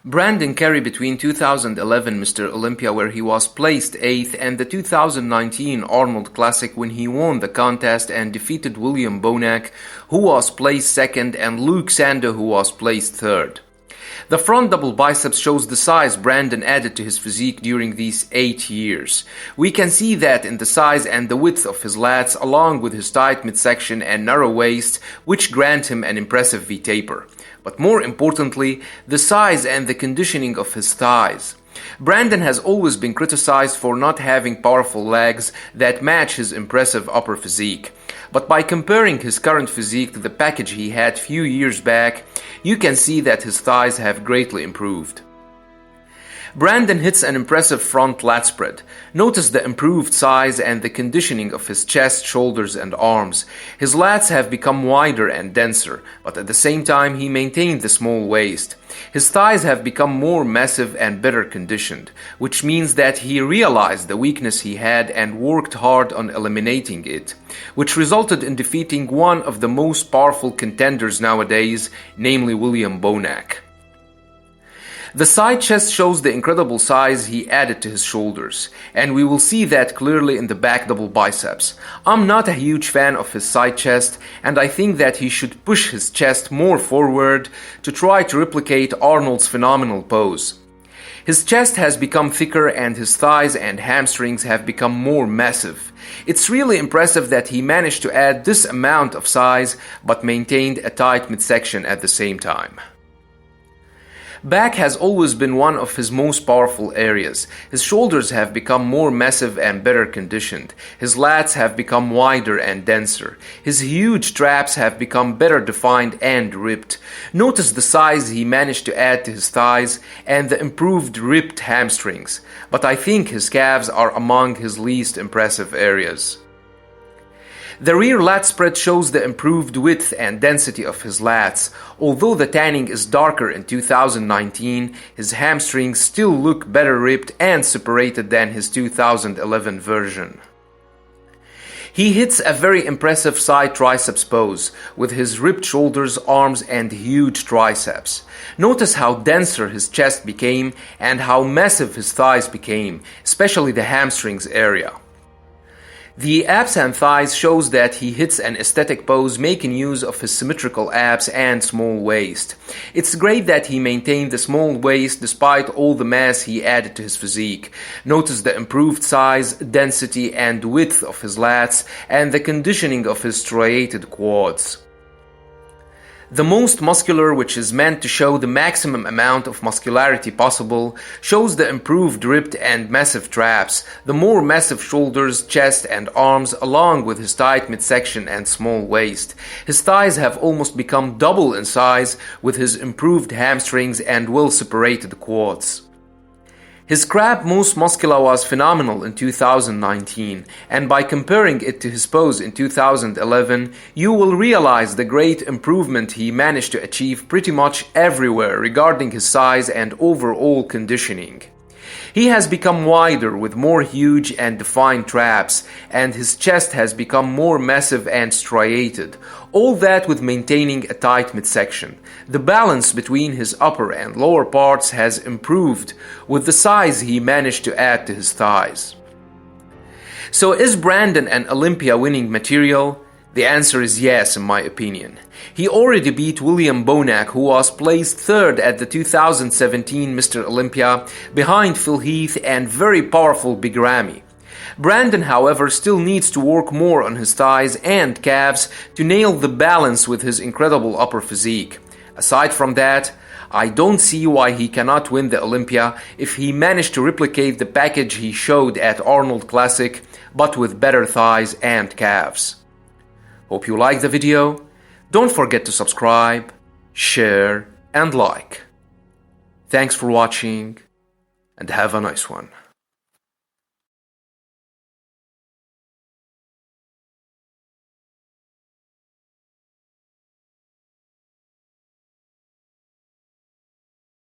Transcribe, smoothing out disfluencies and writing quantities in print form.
Brandon carried between 2011 Mr. Olympia, where he was placed 8th, and the 2019 Arnold Classic, when he won the contest and defeated William Bonac, who was placed 2nd, and Luke Sando, who was placed 3rd. The front double biceps shows the size Brandon added to his physique during these 8 years. We can see that in the size and the width of his lats, along with his tight midsection and narrow waist, which grant him an impressive V-taper. But more importantly, the size and the conditioning of his thighs. Brandon has always been criticized for not having powerful legs that match his impressive upper physique. But by comparing his current physique to the package he had few years back, you can see that his thighs have greatly improved. Brandon hits an impressive front lat spread. Notice the improved size and the conditioning of his chest, shoulders, and arms. His lats have become wider and denser, but at the same time he maintained the small waist. His thighs have become more massive and better conditioned, which means that he realized the weakness he had and worked hard on eliminating it, which resulted in defeating one of the most powerful contenders nowadays, namely William Bonac. The side chest shows the incredible size he added to his shoulders, and we will see that clearly in the back double biceps. I'm not a huge fan of his side chest, and I think that he should push his chest more forward to try to replicate Arnold's phenomenal pose. His chest has become thicker and his thighs and hamstrings have become more massive. It's really impressive that he managed to add this amount of size but maintained a tight midsection at the same time. Back has always been one of his most powerful areas. His shoulders have become more massive and better conditioned. His lats have become wider and denser. His huge traps have become better defined and ripped. Notice the size he managed to add to his thighs and the improved ripped hamstrings. But I think his calves are among his least impressive areas. The rear lat spread shows the improved width and density of his lats. Although the tanning is darker in 2019, his hamstrings still look better ripped and separated than his 2011 version. He hits a very impressive side triceps pose with his ripped shoulders, arms, and huge triceps. Notice how denser his chest became and how massive his thighs became, especially the hamstrings area. The abs and thighs shows that he hits an aesthetic pose making use of his symmetrical abs and small waist. It's great that he maintained the small waist despite all the mass he added to his physique. Notice the improved size, density, and width of his lats and the conditioning of his striated quads. The most muscular, which is meant to show the maximum amount of muscularity possible, shows the improved ripped and massive traps, the more massive shoulders, chest, and arms, along with his tight midsection and small waist. His thighs have almost become double in size with his improved hamstrings and well-separated quads. His crab most muscular was phenomenal in 2019, and by comparing it to his pose in 2011, you will realize the great improvement he managed to achieve pretty much everywhere regarding his size and overall conditioning. He has become wider with more huge and defined traps, and his chest has become more massive and striated, all that with maintaining a tight midsection. The balance between his upper and lower parts has improved with the size he managed to add to his thighs. So is Brandon an Olympia winning material? The answer is yes, in my opinion. He already beat William Bonac, who was placed 3rd at the 2017 Mr. Olympia, behind Phil Heath and very powerful Big Ramy. Brandon, however, still needs to work more on his thighs and calves to nail the balance with his incredible upper physique. Aside from that, I don't see why he cannot win the Olympia if he managed to replicate the package he showed at Arnold Classic, but with better thighs and calves. Hope you liked the video. Don't forget to subscribe, share, and like. Thanks for watching, and have a nice one.